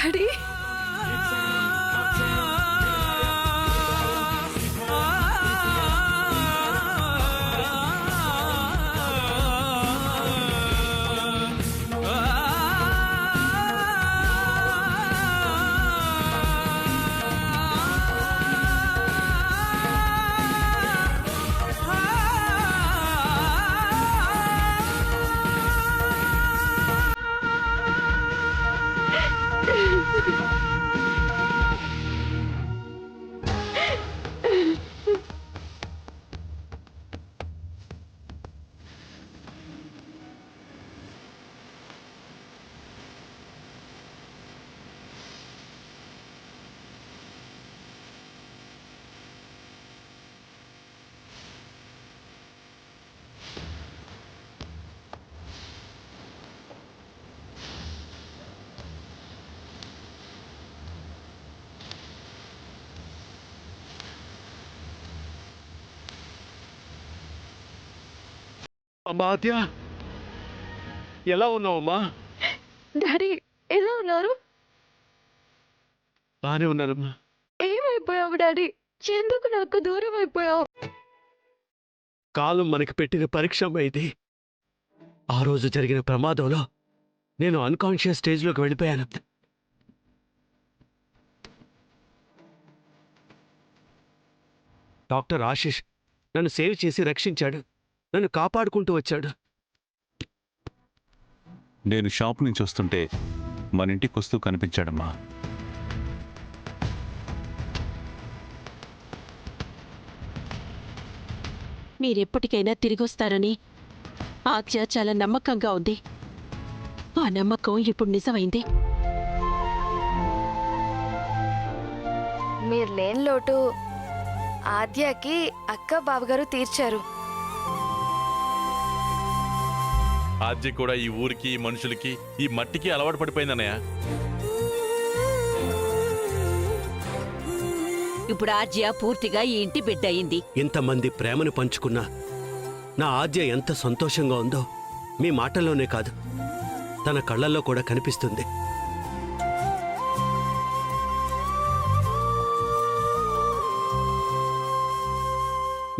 Daddy అమ్మా ఆద్య, ఎలా ఉన్నావమ్మా? డాడీ ఎలా ఉన్నారు? బానే ఉన్నానమ్మా. ఏమైపోయావు డాడీ? ఎందుకు నాకు దూరం అయిపోయావు? కాలం మనకి పెట్టిన పరీక్ష అమ్మా ఇది. ఆ రోజు జరిగిన ప్రమాదంలో నేను అన్కాన్షియస్ స్టేజ్లోకి వెళ్ళిపోయాను. డాక్టర్ ఆశీష్ నన్ను సేవ్ చేసి రక్షించాడు, నన్ను కాపాడుకుంటూ వచ్చాడు. నేను షాప్ నుంచి వస్తుంటే మన ఇంటికి వస్తూ కనిపించాడమ్మా. మీరెప్పటికైనా తిరిగొస్తారని ఆద్య చాలా నమ్మకంగా ఉంది. ఆ నమ్మకం ఇప్పుడు నిజమైంది. మీరు లేని లోటు ఆద్యకి అక్క బావగారు తీర్చారు. ఆద్య కూడా ఈ ఊరికి, ఈ మనుషులకి, ఈ మట్టికి అలవాటు పడిపోయిందన్నయ్య. ఇప్పుడు ఆద్య పూర్తిగా ఈ ఇంటి బిడ్డ అయింది. ఇంతమంది ప్రేమను పంచుకున్నా నా ఆద్య ఎంత సంతోషంగా ఉందో మీ మాటల్లోనే కాదు, తన కళ్ళల్లో కూడా కనిపిస్తుంది.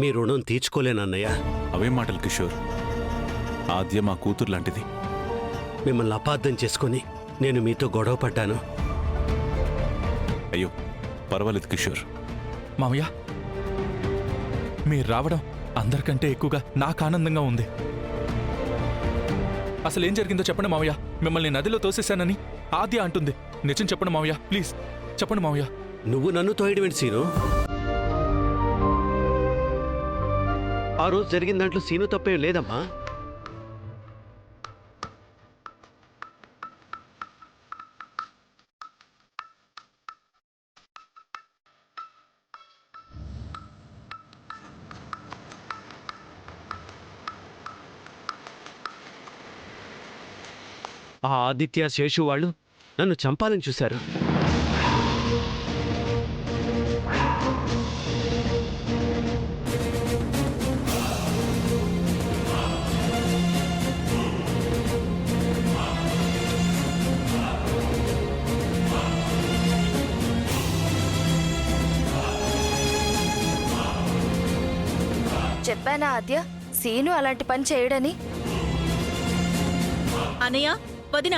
మీ రుణం తీర్చుకోలేనన్నయ్య. అవే మాటలు కిషోర్. ఆద్య మా కూతురు లాంటిది. మిమ్మల్ని అపార్థం చేసుకుని నేను మీతో గొడవ పడ్డాను. అయ్యో పర్వాలేదు కిషోర్. మామయ్య, మీరు రావడం అందరికంటే ఎక్కువగా నాకు ఆనందంగా ఉంది. అసలు ఏం జరిగిందో చెప్పండి మామయ్య. మిమ్మల్ని నదిలో తోసేశానని ఆద్య అంటుంది. నిజం చెప్పండి మామయ్య, ప్లీజ్ చెప్పండి మామయ్య. నువ్వు నన్ను తోయడమేంటి సీను? ఆ రోజు జరిగిన దాంట్లో సీను తప్పేం లేదమ్మా. ఆ ఆదిత్య, శేషు వాళ్ళు నన్ను చంపాలని చూశారు. చెప్పానా ఆద్య, సీను అలాంటి పని చేయడని? అనయ్య, వదినా,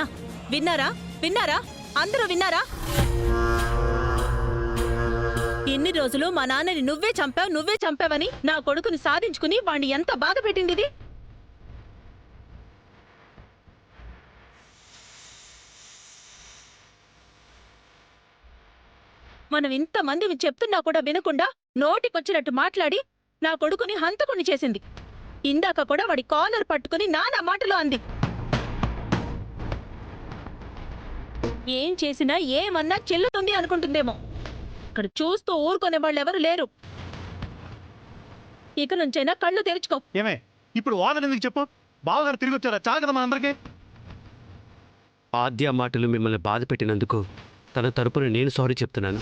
విన్నారా? విన్నారా? అందరూ విన్నారా? ఎన్ని రోజులు మా నాన్నని నువ్వే చంపావని నా కొడుకుని సాధించుకుని వాణ్ణి ఎంత బాధ పెట్టింది ఇది. మనం ఇంతమంది చెప్తున్నా కూడా వినకుండా నోటికొచ్చినట్టు మాట్లాడి నా కొడుకుని హంతకుని చేసింది. ఇందాక కూడా వాడి కాలర్ పట్టుకుని నానా మాటలు అంది. ఏం చేసినా ఏమన్నా చెల్లుతుంది అనుకుంటుందేమో. ఇక్కడ చూస్తూ ఊరుకునే వాళ్ళు ఎవరు లేరు. ఇక నుంచైనా కళ్ళు తెరుచుకో. ఏమే ఇప్పుడు వాదన ఎందుకు చెప్పు? బావగారు తిరిగి వచ్చారా? చాలు కదా మనందరికీ. ఆద్య మాటలు మిమ్మల్ని బాధ పెట్టినందుకు తన తరపున నేను సారీ చెప్తున్నాను.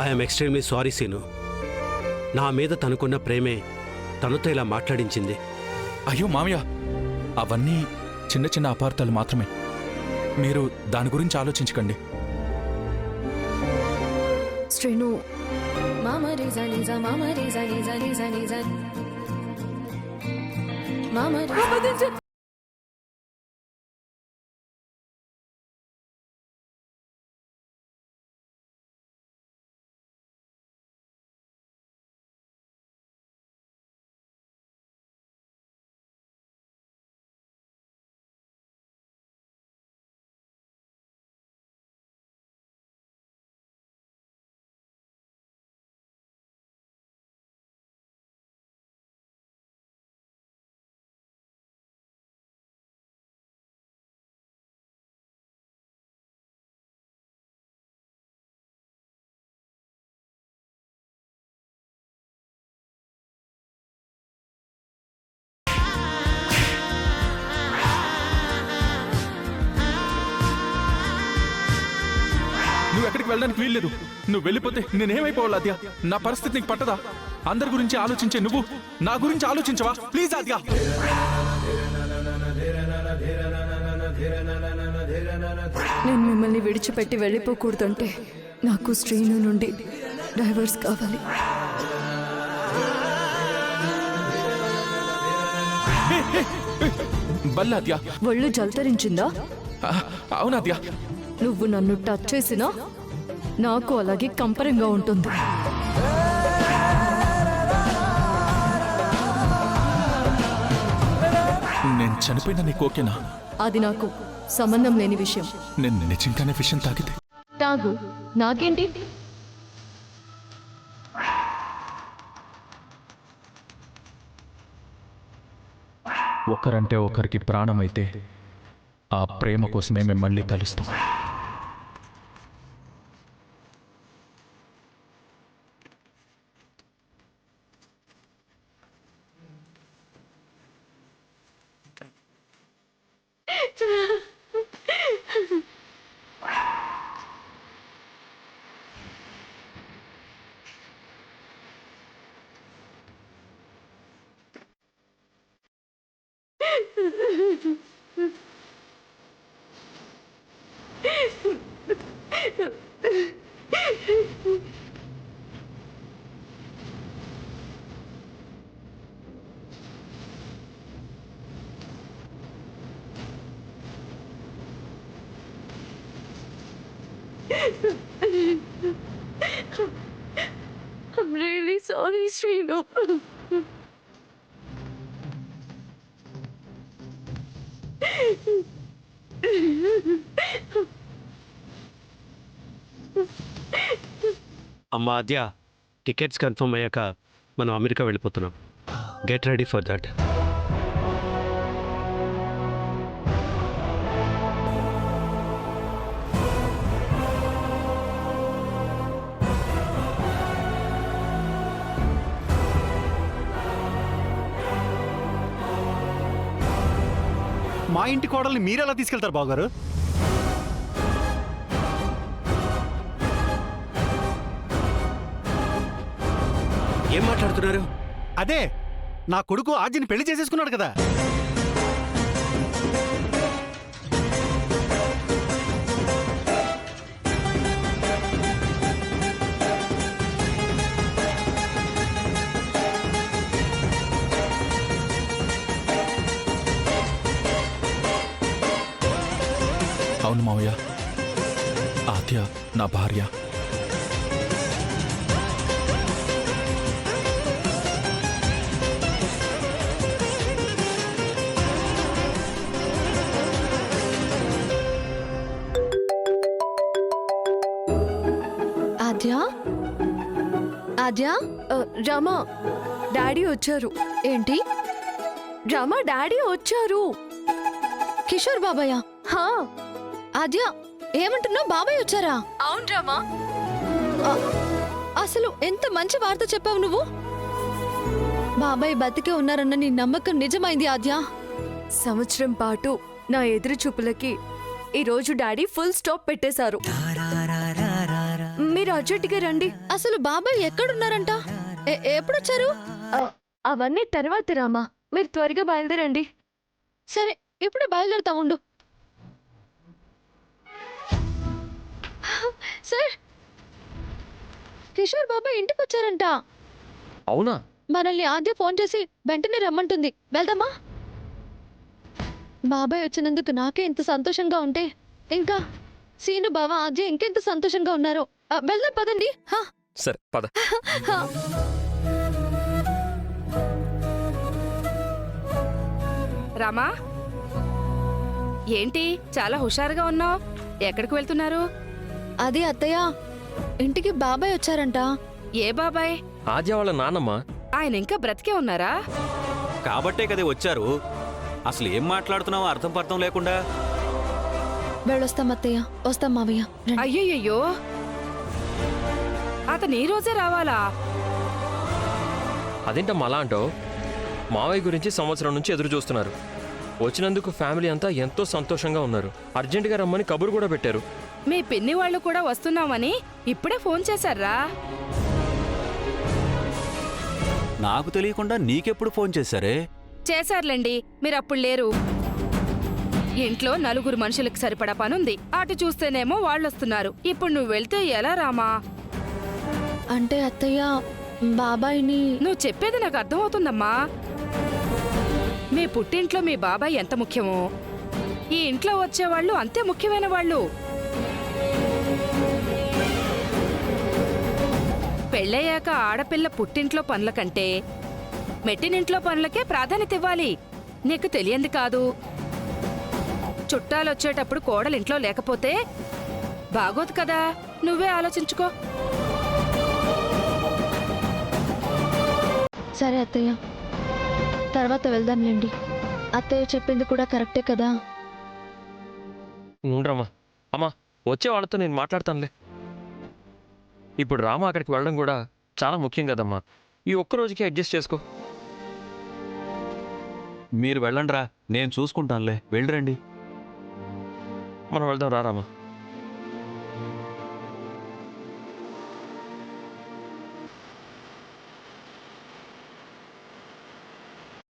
I'm extremely sorry Seenu. నా మీద తనకున్న ప్రేమే తనతో ఇలా మాట్లాడించింది. అయ్యో మామయ్య, అవన్నీ చిన్న చిన్న అపార్థాలు మాత్రమే. మీరు దాని గురించి ఆలోచించకండి. శ్రీను మామ రేజా నిజా మామ రేజా నిజా నిజా నిజా మామ రేజా. నువ్వు ఎక్కడికి వెళ్ళడానికి వీల్లేదు. నువ్వు వెళ్ళిపోతే నేనేమైపోవాలి ఆద్య? నా పరిస్థితి నీకు పట్టదా? అందరి గురించి ఆలోచించే నువ్వు నా గురించి ఆలోచించవా? ప్లీజ్ ఆద్య. నేను మిమ్మల్ని విడిచిపెట్టి వెళ్ళిపోకూడదంటే నాకు శ్రీను నుండి డైవర్స్ కావాలి. బల్లాద్య. ఒళ్ళు జల్తరించిందా? అవునాద్య. నువ్వు నన్ను టచ్ చేసినా నాకు అలాగే కంపరంగా ఉంటుంది. నేను చనిపోయినా నీకు ఓకేనా? అది నాకు సంబంధం లేని విషయం. నేను నిజంగానే విషయం తాగితే తాగు, నాకేంటి? ఒకరంటే ఒకరికి ప్రాణమైతే ఆ ప్రేమ కోసమే మేము మళ్ళీ కలుస్తాం. I'm really sorry, Srinu. అమ్మా ఆద్య, టికెట్స్ కన్ఫర్మ్ అయ్యాక మనం అమెరికా వెళ్ళిపోతున్నాం. Get ready for that. మా ఇంటి కోడల్ని మీరెలా తీసుకెళ్తారు బావగారు? ఏం మాట్లాడుతున్నారు? అదే నా కొడుకు ఆద్యని పెళ్లి చేసేసుకున్నాడు కదా. అవును మావయ్య, ఆద్య నా భార్య. ఆద్య, ఆద్య, రామా డాడీ వచ్చారు. ఏంటి రామా, డాడీ వచ్చారు. కిషోర్ బాబాయ్? హా. ఆద్య, ఏమంటున్నావు? బాబాయ్ వచ్చారా? అవును రామా. అసలు ఎంత మంచి వార్త చెప్పావు నువ్వు. బాబాయ్ బతికే ఉన్నారన్న నీ నమ్మకం నిజమైంది ఆద్య. సంవత్సరం పాటు నా ఎదురు చూపులకి ఈరోజు డాడీ ఫుల్ స్టాప్ పెట్టేశారు. మీరు అర్జెంటుగా రండి. అసలు బాబాయ్ ఎక్కడున్నారంట? ఎప్పుడొచ్చారు? అవన్నీ తర్వాత రామా, మీరు త్వరగా బయలుదేరండి. సరే ఇప్పుడే బయలుదేరుతా ఉండు. సార్, కిషోర్ బాబాయ్ ఇంటికి వచ్చారంట. అవునా? మనల్ని ఆద్య ఫోన్ చేసి వెంటనే రమ్మంటుంది. వెళ్దామా? బాబాయ్ వచ్చినందుకు నాకే ఇంత సంతోషంగా ఉంటే ఇంకా సీను బావ ఆద్య ఇంకెంత సంతోషంగా ఉన్నారు. వెళ్దాం పదండి. హా, సరే పద. హా. రామా, ఏంటి చాలా హుషారుగా ఉన్నావు? ఎక్కడికి వెళ్తున్నారు? అదే అత్తయ్య, ఇంటికి బాబాయ్ వచ్చారంట. ఏ బాబాయ్? ఆద్య వాళ్ళ నాన్నమ్మ. ఆయన ఇంకా బ్రతికే ఉన్నారా? కాబట్టే కదే వచ్చారు. అసలు ఏం మాట్లాడుతున్నావో అర్థం పర్థం లేకుండా. వెళ్ళొస్తాం అత్తయ్య. వస్తాం మావయ్య. రండి. అయ్యయ్యో, అతను ఈ రోజే రావాలా? అదేంటమ్మా అలా అంటావు? మావయ్య గురించి సంవత్సరం నుంచి ఎదురు చూస్తున్నారు. వచ్చినందుకు ఫ్యామిలీ అంతా ఎంతో సంతోషంగా ఉన్నారు. అర్జెంటుగా రమ్మని కబురు కూడా పెట్టారు. మీ పిన్ని వాళ్ళు కూడా వస్తున్నామని ఇప్పుడే ఫోన్ చేశారా? నాకు తెలియకుండా నీకెప్పుడు ఫోన్ చేశారే? చేశారులేండి, మీరప్పుడు లేరు. ఇంట్లో నలుగురు మనుషులకు సరిపడా పనుంది. అటు చూస్తేనేమో వాళ్ళొస్తున్నారు. ఇప్పుడు నువ్వు వెళ్తే ఎలా రామా? అంటే అత్తయ్య, బాబాయ్ని. నువ్వు చెప్పేది నాకు అర్థమవుతుందమ్మా. మీ పుట్టింట్లో మీ బాబాయ్ ఎంత ముఖ్యమో, ఈ ఇంట్లో వచ్చేవాళ్ళు అంతే ముఖ్యమైన వాళ్ళు. పెళ్ళయ్యాక ఆడపిల్ల పుట్టింట్లో పనుల కంటే మెట్టినింట్లో పనులకే ప్రాధాన్యత ఇవ్వాలి. నీకు తెలియంది కాదు. చుట్టాలొచ్చేటప్పుడు కోడలింట్లో లేకపోతే బాగోదు కదా. నువ్వే ఆలోచించుకో. సరే అత్తయ్య, తర్వాత వెళ్దాంలేండి. అత్తయ్య చెప్పింది కూడా కరెక్టే కదా. ఉండరమ్మా. అమ్మా, వచ్చే వాళ్ళతో నేను మాట్లాడతానులే. ఇప్పుడు రామ అక్కడికి వెళ్ళడం కూడా చాలా ముఖ్యం కదమ్మా. ఈ ఒక్క రోజుకి అడ్జస్ట్ చేసుకో. మీరు వెళ్ళండిరా, నేను చూసుకుంటానులే. వెళ్ళిరండి. మనం వెళ్దాం రా రామా.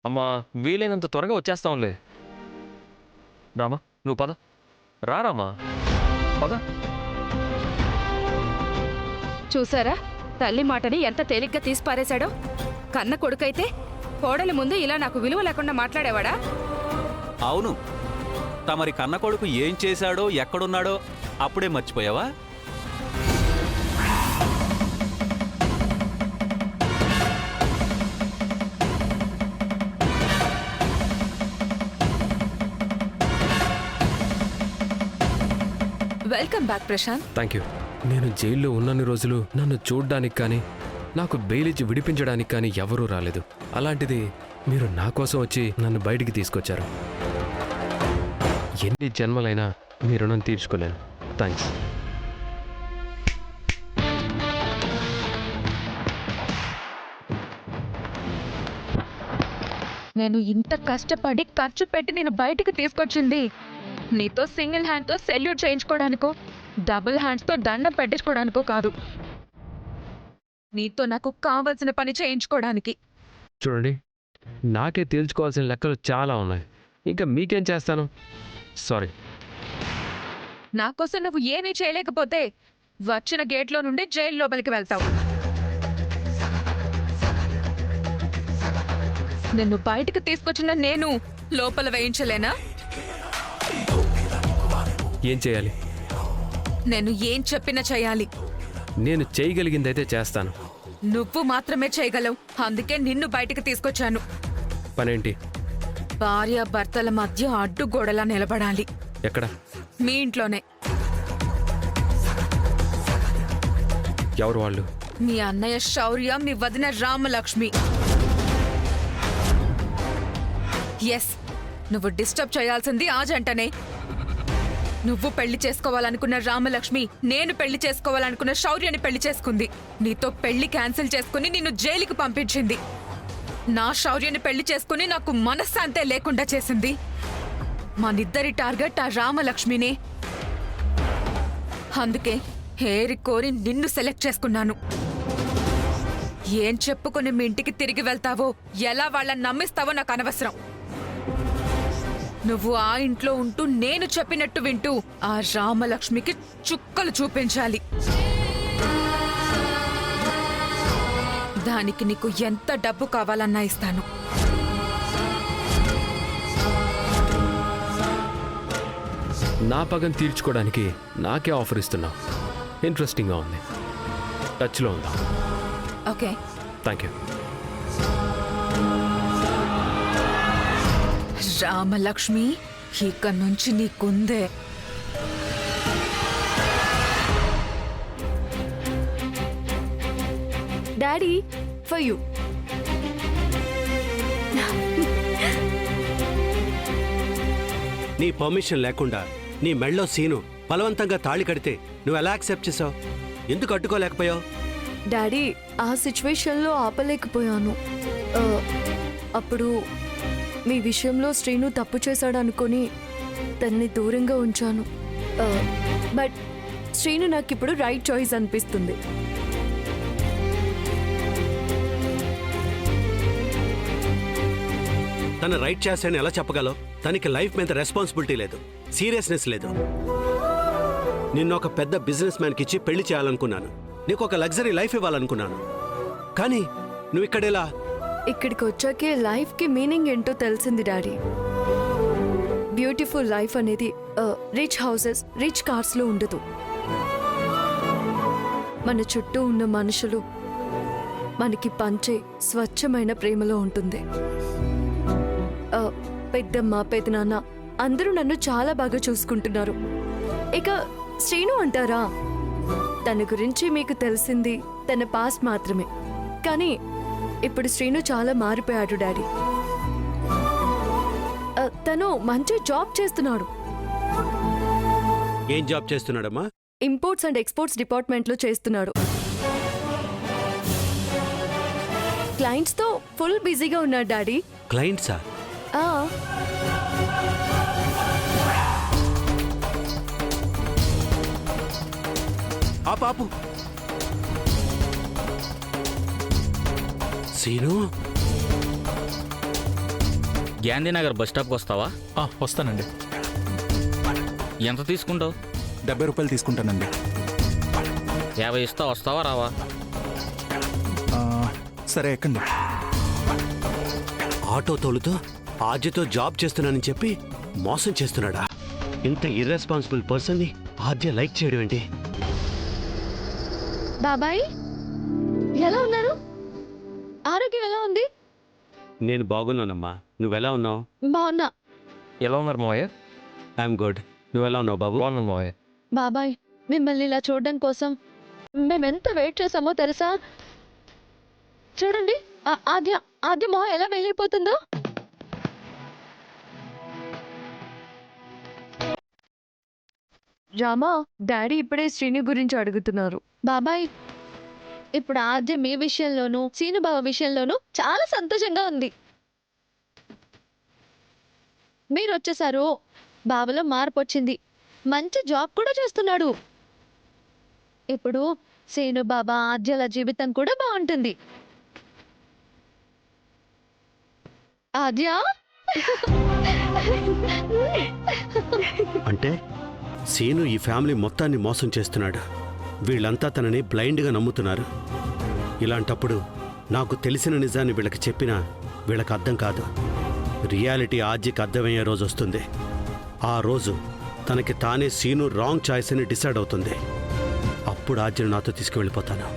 అమ్మా, వీలైనంత త్వరగా వచ్చేస్తాంలే. రామా, నువ్వు పద. రా రామా, పద. చూసారా తల్లి మాటని ఎంత తేలిగ్గా తీసిపారేశాడో? కన్న కొడుకైతే కోడలి ముందు ఇలా నాకు విలువ లేకుండా మాట్లాడేవాడా? అవును, తమరి కన్న కొడుకు ఏం చేశాడో ఎక్కడున్నాడో అప్పుడే మర్చిపోయావా? Welcome back Prashant. Thank you. నేను జైల్లో ఉన్నన్ని రోజులు నన్ను చూడ్డానికి కానీ నాకు బెయిల్ ఇచ్చి విడిపించడానికి కానీ ఎవరూ రాలేదు. అలాంటిది మీరు నా కోసం వచ్చి నన్ను బయటికి తీసుకొచ్చారు. ఎన్ని జన్మలైనా మీ రుణం తీర్చుకోలేను. థ్యాంక్స్. నేను ఇంత కష్టపడి ఖర్చు పెట్టి నేను బయటికి తీసుకొచ్చింది నీతో సింగిల్ హ్యాండ్తో సెల్యూట్ చేయించుకోవడానికో డబుల్ హ్యాండ్స్తో దండం పెట్టించుకోవడానికో కాదు. నీతో నాకు కావాల్సిన పని చేయించుకోవడానికి. చూడండి, నాకే తేల్చుకోవాల్సిన లెక్కలు చాలా ఉన్నాయి. ఇంకా మీకేం చేస్తాను? సారీ. నా కోసం నువ్వు ఏమీ చేయలేకపోతే వచ్చిన గేట్లో నుండి జైలు లోపలికి వెళ్తావు. నిన్ను బయటికి తీసుకొచ్చిన నేను లోపల వేయించలేనా? ఏం చేయాలి? నేను ఏం చెప్పినా చేయాలి. నేను చేయగలిగిందైతే చేస్తాను. నువ్వు మాత్రమే చేయగలవు. అందుకే నిన్ను బయటికి తీసుకొచ్చాను. పనేంటి? భార్య భర్తల మధ్య అడ్డుగోడలా నిలబడాలి. ఎక్కడ? మీ ఇంట్లోనే. ఎవరు వాళ్ళు? మీ అన్నయ్య శౌర్య, మీ వదిన రామలక్ష్మి. ఎస్, నువ్వు డిస్టర్బ్ చేయాల్సింది ఆ జంటనే. నువ్వు పెళ్లి చేసుకోవాలనుకున్న రామలక్ష్మి నేను పెళ్లి చేసుకోవాలనుకున్న శౌర్యని పెళ్లి చేసుకుంది. నీతో పెళ్లి క్యాన్సిల్ చేసుకుని నిన్ను జైలుకి పంపించింది. నా శౌర్యని పెళ్లి చేసుకుని నాకు మనశ్శాంతే లేకుండా చేసింది. మనిద్దరి టార్గెట్ ఆ రామలక్ష్మినే. అందుకే హేరి కోరి నిన్ను సెలెక్ట్ చేసుకున్నాను. ఏం చెప్పుకుని మీ ఇంటికి తిరిగి వెళ్తావో, ఎలా వాళ్ళని నమ్మిస్తావో నాకు అనవసరం. నువ్వు ఆ ఇంట్లో ఉంటూ నేను చెప్పినట్టు వింటూ ఆ రామలక్ష్మికి చుక్కలు చూపించాలి. దానికి నీకు ఎంత డబ్బు కావాలన్నా ఇస్తాను. నా పగం తీర్చుకోవడానికి నాకే ఆఫర్ ఇస్తున్నావు. ఇంట్రెస్టింగ్గా ఉంది. టచ్లో ఉందా? ఓకే. Thank you. రామలక్ష్మి, ఇక నుంచి నీకుందే. Daddy for you. నీ పర్మిషన్ లేకుండా నీ మెళ్ళో సీను బలవంతంగా తాళి కడితే నువ్వు ఎలా యాక్సెప్ట్ చేసావు? ఎందుకు అడ్డుకోలేకపోయావు? డాడీ ఆ సిచ్యువేషన్లో ఆపలేకపోయాను. అప్పుడు మీ విషయంలో శ్రీను తప్పు చేశాడు అనుకొని తన్ని దూరంగా ఉంచాను. బట్ శ్రీను నాకు ఇప్పుడు రైట్ చాయిస్ అనిపిస్తుంది. తన రైట్ చేశాను ఎలా చెప్పగలవు? తనకి లైఫ్ మీద రెస్పాన్సిబిలిటీ లేదు, సీరియస్నెస్ లేదు. నిన్న ఒక పెద్ద బిజినెస్ మ్యాన్కి ఇచ్చి పెళ్లి చేయాలనుకున్నాను. నీకు ఒక లగ్జరీ లైఫ్ ఇవ్వాలనుకున్నాను. కానీ నువ్వు ఇక్కడెలా? ఇక్కడికి వచ్చాకే లైఫ్కి మీనింగ్ ఏంటో తెలిసింది డాడీ. బ్యూటిఫుల్ లైఫ్ అనేది రిచ్ హౌసెస్, రిచ్ కార్స్లో ఉండదు. మన చుట్టూ ఉన్న మనుషులు మనకి పంచే స్వచ్ఛమైన ప్రేమలో ఉంటుంది. పెద్దమ్మ, పెద్దనాన్న అందరూ నన్ను చాలా బాగా చూసుకుంటున్నారు. ఇక శ్రీను అంటారా, తన గురించి మీకు తెలిసింది తన పాస్ట్ మాత్రమే. కానీ ఇప్పుడు శ్రీను చాలా మారిపోయాడు డాడీ. తను మంచి జాబ్ చేస్తున్నాడు. ఏం జాబ్ చేస్తున్నాడమ్మా? ఇంపోర్ట్స్ అండ్ ఎక్స్పోర్ట్స్ డిపార్ట్మెంట్లో చేస్తున్నాడు. క్లయింట్స్తో ఫుల్ బిజీగా ఉన్నాడు డాడీ. క్లయింట్సా? పాపు సీను, గాంధీనగర్ బస్ స్టాప్కి వస్తావా? వస్తానండి. ఎంత తీసుకుంటావు? 70 రూపాయలు తీసుకుంటానండి. 50 ఇస్తా, వస్తావా రావా? సరే ఎక్కండి. ఆటో తోలుతో ఆద్యతో జాబ్ చేస్తున్నానని చెప్పి మోసం చేస్తున్నాడా? ఇంత ఇర్రెస్పాన్సిబుల్ పర్సన్ని ఆద్య లైక్ చేయడం ఏంటి? బాబాయ్ ఎలా ఉన్నారు? ఆరోగ్యం ఎలా ఉంది? నేను బాగున్నానమ్మా. నువ్వెలా ఉన్నావు? బాగున్నా. ఎలా ఉన్నారు మావయ్య? I'm good. నువ్వెలా ఉన్నావు బాబు? బాగున్నాను మావయ్య. బాబాయ్ మిమ్మల్ని ఇలా చూడడం కోసం మేమెంత వెయిట్ చేసామో తెలుసా? చూడండి ఆద్య మొహం ఎలా వెళ్ళిపోతుందో. రామా, డాడీ ఇప్పుడే శ్రీను గురించి అడుగుతున్నారు. బాబాయ్ ఇప్పుడు ఆద్య మీ విషయంలోనూ శ్రీను బావ విషయంలోనూ చాలా సంతోషంగా ఉంది. మీరు వచ్చేసారు, బావలో మార్పు వచ్చింది, మంచి జాబ్ కూడా చేస్తున్నాడు. ఇప్పుడు శ్రీను బాబా ఆద్యల జీవితం కూడా బాగుంటుంది. ఆద్య అంటే సీను ఈ ఫ్యామిలీ మొత్తాన్ని మోసం చేస్తున్నాడు. వీళ్ళంతా తనని బ్లైండ్గా నమ్ముతున్నారు. ఇలాంటప్పుడు నాకు తెలిసిన నిజాన్ని వీళ్ళకి చెప్పినా వీళ్ళకి అర్థం కాదు. రియాలిటీ ఆద్యకి అర్థమయ్యే రోజు వస్తుంది. ఆ రోజు తనకి తానే సీను రాంగ్ చాయిస్ అని డిసైడ్ అవుతుంది. అప్పుడు ఆద్యను నాతో తీసుకువెళ్ళిపోతాను.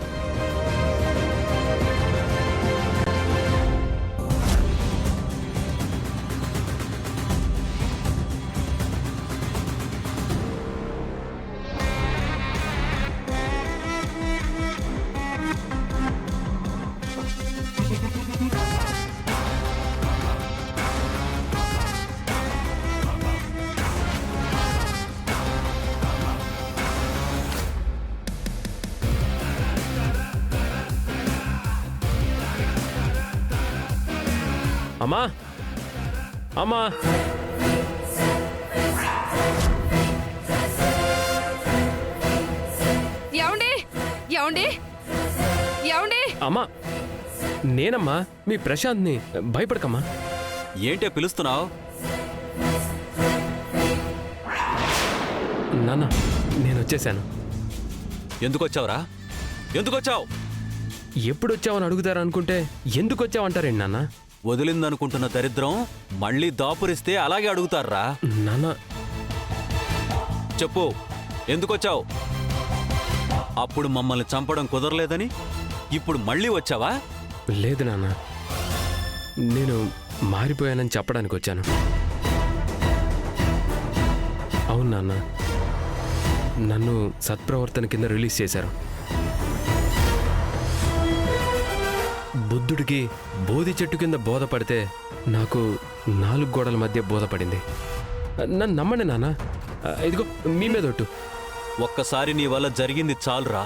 అమ్మా, అమ్మా, ఏమండి ఏమండి ఏమండి? అమ్మా, నేనమ్మా మీ ప్రశాంత్ని. భయపడకమ్మా. ఏంటే పిలుస్తున్నావు? నాన్న నేను వచ్చేసాను. ఎందుకు వచ్చావురా? ఎందుకు వచ్చావు? ఎప్పుడు వచ్చావని అడుగుతారు అనుకుంటే ఎందుకు వచ్చావంటారేంటి నాన్న? వదిలిందనుకుంటున్న దరిద్రం మళ్ళీ దాపురిస్తే అలాగే అడుగుతారా? నాన్న చెప్పు, ఎందుకొచ్చావు? అప్పుడు మమ్మల్ని చంపడం కుదరలేదని ఇప్పుడు మళ్ళీ వచ్చావా? లేదు నాన్న, నేను మారిపోయానని చెప్పడానికి వచ్చాను. అవును నాన్న, నన్ను సత్ప్రవర్తన కింద రిలీజ్ చేశారు. బుద్ధుడికి బోధి చెట్టు కింద బోధపడితే నాకు 4 గోడల మధ్య బోధపడింది. నన్ను నమ్మండి నాన్న, ఇదిగో మీ మీద ఒట్టు. ఒక్కసారి నీ వల్ల జరిగింది చాలురా.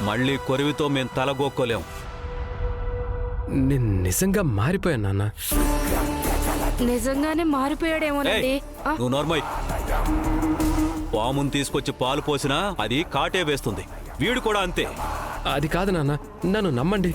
మళ్ళీ కొరివితో మేం తలగొక్కోలేం. నేను నిజంగా మారిపోయాను నాన్న. నిజంగానే మారిపోయాడేమోనండి. నువ్వు నోర్మై. పాముని తీసుకొచ్చి పాలు పోసినా అది కాటే వేస్తుంది. వీడు కూడా అంతే. అది కాదు నాన్న, నన్ను నమ్మండి.